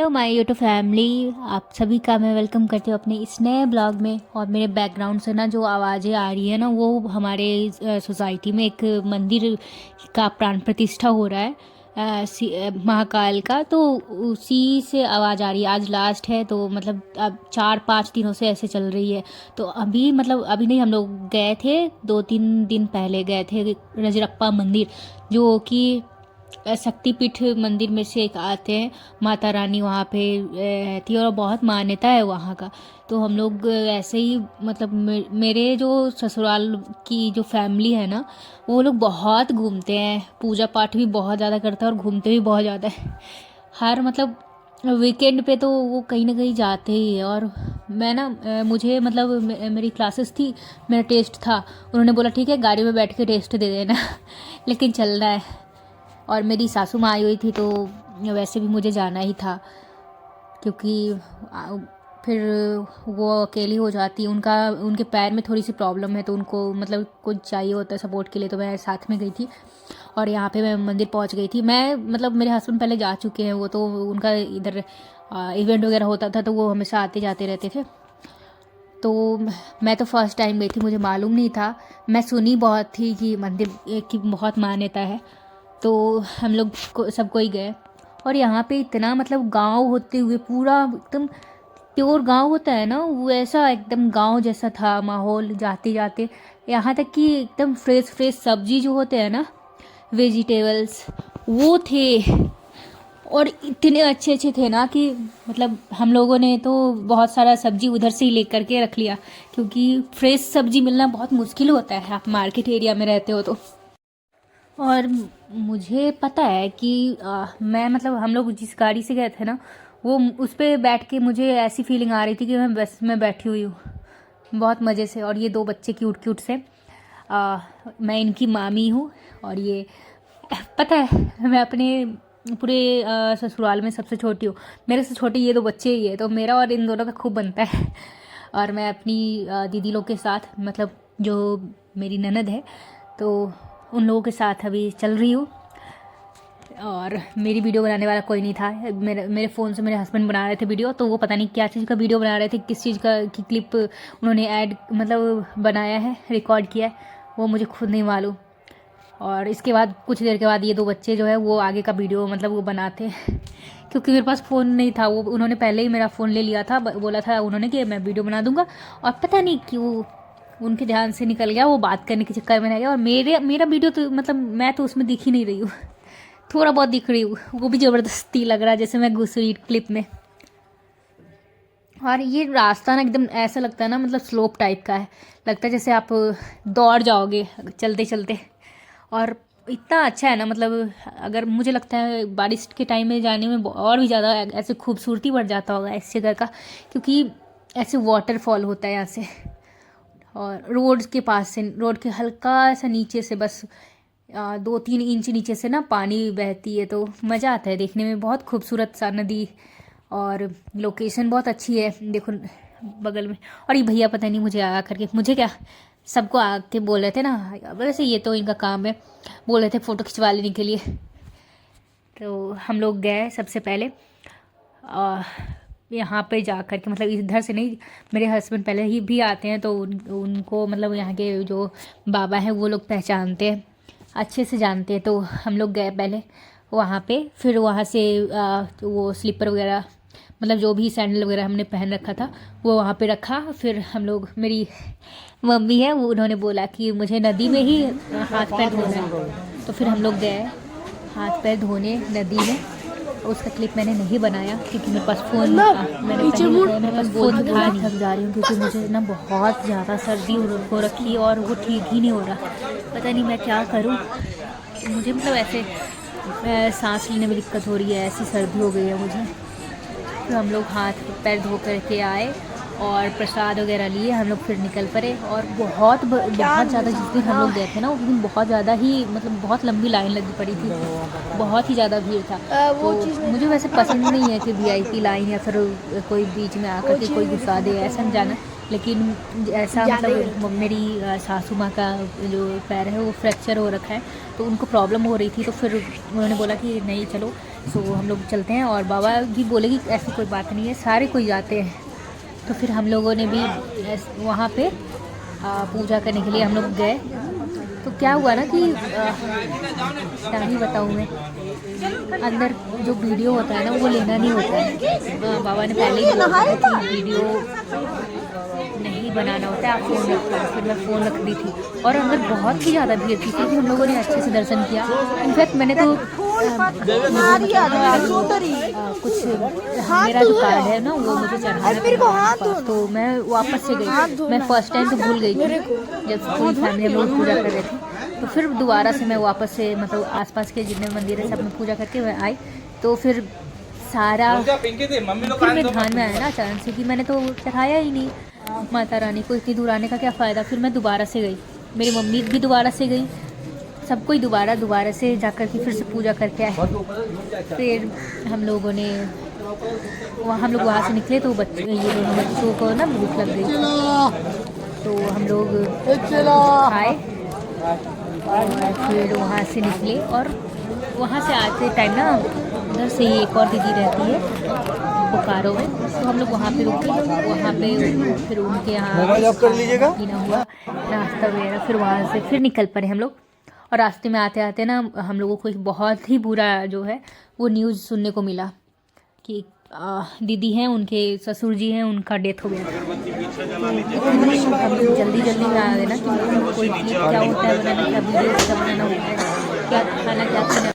Hello my YouTube family, आप सभी का मैं वेलकम करती हूँ अपने इस नए ब्लॉग में। और मेरे बैकग्राउंड से ना जो आवाज़ें आ रही है ना, वो हमारे सोसाइटी में एक मंदिर का प्राण प्रतिष्ठा हो रहा है, महाकाल का। तो उसी से आवाज़ आ रही है। आज लास्ट है, तो मतलब अब 4-5 दिनों से ऐसे चल रही है। तो अभी मतलब अभी नहीं, हम लोग गए थे 2-3 दिन पहले गए थे रजरप्पा मंदिर, जो कि शक्तिपीठ मंदिर में से एक आते हैं। माता रानी वहाँ पे रहती है और बहुत मान्यता है वहाँ का। तो हम लोग ऐसे ही मतलब मेरे जो ससुराल की जो फैमिली है ना, वो लोग बहुत घूमते हैं, पूजा पाठ भी बहुत ज़्यादा करते हैं और घूमते भी बहुत ज़्यादा है। हर मतलब वीकेंड पे तो वो कहीं ना कहीं जाते ही है। और मैं ना मुझे मतलब मेरी क्लासेस थी, मेरा टेस्ट था। उन्होंने बोला ठीक है गाड़ी में बैठ के टेस्ट दे देना लेकिन चलना है। और मेरी सासू माँ आई हुई थी, तो वैसे भी मुझे जाना ही था, क्योंकि फिर वो अकेली हो जाती, उनके पैर में थोड़ी सी प्रॉब्लम है, तो उनको मतलब कुछ चाहिए होता है सपोर्ट के लिए। तो मैं साथ में गई थी और यहाँ पे मैं मंदिर पहुँच गई थी। मैं मतलब मेरे हस्बैंड पहले जा चुके हैं, वो तो उनका इधर इवेंट वगैरह होता था, तो वो हमेशा आते जाते रहते थे। तो मैं तो फर्स्ट टाइम गई थी, मुझे मालूम नहीं था। मैं सुनी बहुत थी कि मंदिर की बहुत मान्यता है, तो हम लोग सब कोई गए। और यहाँ पे इतना मतलब गांव होते हुए पूरा एकदम प्योर गांव होता है ना, वैसा एकदम गांव जैसा था माहौल। जाते जाते यहाँ तक कि एकदम फ्रेश फ्रेश सब्जी जो होते हैं ना, वेजिटेबल्स, वो थे। और इतने अच्छे अच्छे थे ना कि मतलब हम लोगों ने तो बहुत सारा सब्जी उधर से ही लेकर के रख लिया, क्योंकि फ्रेश सब्जी मिलना बहुत मुश्किल होता है आप मार्केट एरिया में रहते हो तो। और मुझे पता है कि मैं मतलब हम लोग जिस गाड़ी से गए थे ना, वो उस पर बैठ के मुझे ऐसी फीलिंग आ रही थी कि मैं बस में बैठी हुई हूँ बहुत मज़े से। और ये दो बच्चे क्यूट क्यूट से, मैं इनकी मामी हूँ। और ये पता है मैं अपने पूरे ससुराल में सबसे छोटी हूँ। मेरे से छोटे ये दो बच्चे ही है, तो मेरा और इन दोनों का खूब बनता है। और मैं अपनी दीदी लोग के साथ, मतलब जो मेरी ननद है, तो उन लोगों के साथ अभी चल रही हूँ। और मेरी वीडियो बनाने वाला कोई नहीं था। मेरे फ़ोन से मेरे हस्बैंड बना रहे थे वीडियो, तो वो पता नहीं क्या चीज़ का वीडियो बना रहे थे, किस चीज़ का की क्लिप उन्होंने ऐड मतलब बनाया है, रिकॉर्ड किया है, वो मुझे खुद नहीं मालूम। और इसके बाद कुछ देर के बाद ये दो बच्चे जो है वो आगे का वीडियो मतलब वो बनाते हैं क्योंकि मेरे पास फ़ोन नहीं था, वो उन्होंने पहले ही मेरा फ़ोन ले लिया था। बोला था उन्होंने कि मैं वीडियो बना दूंगा, और पता नहीं क्यों उनके ध्यान से निकल गया, वो बात करने के चक्कर में रह गया। और मेरा वीडियो तो मतलब मैं तो उसमें दिख ही नहीं रही हूँ थोड़ा बहुत दिख रही हूँ, वो भी ज़बरदस्ती लग रहा है जैसे मैं घुस रही क्लिप में। और ये रास्ता ना एकदम ऐसा लगता है ना, मतलब स्लोप टाइप का है, लगता है जैसे आप दौड़ जाओगे चलते चलते। और इतना अच्छा है ना, मतलब अगर मुझे लगता है बारिश के टाइम में जाने में और भी ज़्यादा ऐसे खूबसूरती बढ़ जाता होगा इस जगह का, क्योंकि ऐसे वाटरफॉल होता है यहाँ से। और रोड के पास से, रोड के हल्का सा नीचे से बस 2-3 इंच नीचे से ना पानी बहती है, तो मज़ा आता है देखने में। बहुत खूबसूरत सा नदी, और लोकेशन बहुत अच्छी है, देखो बगल में। और ये भैया पता नहीं मुझे आया करके, मुझे क्या, सबको आके बोल रहे थे ना, वैसे ये तो इनका काम है, बोल रहे थे फ़ोटो खिंचवा लेने के लिए। तो हम लोग गए सबसे पहले यहाँ पे जा कर के, मतलब इधर से नहीं, मेरे हस्बैंड पहले ही भी आते हैं, तो उनको मतलब यहाँ के जो बाबा हैं वो लोग पहचानते हैं, अच्छे से जानते हैं। तो हम लोग गए पहले वहाँ पे, फिर वहाँ से वो स्लीपर वगैरह, मतलब जो भी सैंडल वगैरह हमने पहन रखा था वो वहाँ पे रखा। फिर हम लोग, मेरी मम्मी है वो, उन्होंने बोला कि मुझे नदी में ही हाथ पैर धोना है, तो फिर हम लोग गए हाथ पैर धोने नदी में। उसका क्लिप मैंने नहीं बनाया क्योंकि मेरे पास फ़ोन नहीं था, मैंने पहले बताया मेरे पास फ़ोन था नहीं। थक जा रही हूँ क्योंकि मुझे ना बहुत ज़्यादा सर्दी हो रखी, और वो ठीक ही नहीं हो रहा, पता नहीं मैं क्या करूँ। मुझे मतलब ऐसे सांस लेने में दिक्कत हो रही है, ऐसी सर्दी हो गई है मुझे। फिर हम लोग हाथ पैर धो करके आए और प्रसाद वगैरह लिए, हम लोग फिर निकल पड़े। और बहुत ज़्यादा, जिस दिन हम लोग गए थे ना उस दिन बहुत ज़्यादा ही, मतलब बहुत लंबी लाइन लगी पड़ी थी, बहुत ही ज़्यादा भीड़ था। तो मुझे वैसे पसंद नहीं है कि वीआईपी लाइन या फिर कोई बीच में आकर के कोई घुसा दे, ऐसा नहीं जाना। लेकिन ऐसा मतलब मेरी सासू माँ का जो पैर है वो फ्रैक्चर हो रखा है, तो उनको प्रॉब्लम हो रही थी, तो फिर उन्होंने बोला कि नहीं चलो, सो हम लोग चलते हैं। और बाबा भी बोले कि ऐसी कोई बात नहीं है, सारे कोई जाते हैं। तो फिर हम लोगों ने भी वहाँ पे पूजा करने के लिए हम लोग गए। तो क्या हुआ ना कि क्या ही बताऊँ मैं, अंदर जो वीडियो होता है ना वो लेना नहीं होता है। बाबा ने पहले ही बोला कि वीडियो नहीं बनाना होता है, आप फ़ोन रखो। फिर मैं फ़ोन रख दी थी और अंदर बहुत ही ज़्यादा भीड़ थी, क्योंकि हम लोगों ने अच्छे से दर्शन किया। इनफैक्ट मैंने तो कुछ मेरा जो कार्ड है ना वो मुझे चढ़ाना था, तो मैं वापस से गई। मैं फर्स्ट टाइम तो भूल गई थी जब पूरी फैमिली हम लोग पूजा कर रहे थे, तो फिर दोबारा से मैं वापस से मतलब आसपास के जितने मंदिर है सब में पूजा करके मैं आई। तो फिर सारा फिर मेरे ध्यान में आया ना अचानक से कि मैंने तो चढ़ाया ही नहीं माता रानी को, इतनी दूर आने का क्या फ़ायदा। फिर मैं दोबारा से गई, मेरी मम्मी भी दोबारा से गई, सब कोई दोबारा से जाकर के फिर से पूजा करके आए। फिर हम लोग वहाँ से निकले, तो ये दोनों बच्चों को ना भूख लग गई, तो हम लोग खाए और फिर वहाँ से निकले। और वहाँ से आते टाइम ना उधर से ही एक और दीदी रहती है बोकारो में, तो हम लोग वहाँ पे रुके। वहाँ पे फिर उनके यहाँ पीना हुआ नाश्ता वगैरह, फिर वहाँ से फिर निकल पड़े हम लोग। और रास्ते में आते आते ना हम लोगों को एक बहुत ही बुरा जो है वो न्यूज़ सुनने को मिला कि दीदी हैं, उनके ससुर जी हैं, उनका डेथ हो गया। हम लोग जल्दी में आ गए ना कि कोई क्या होता है बनाना, क्या वीडियो क्या बनाना होता है, क्या खाना क्या खाना।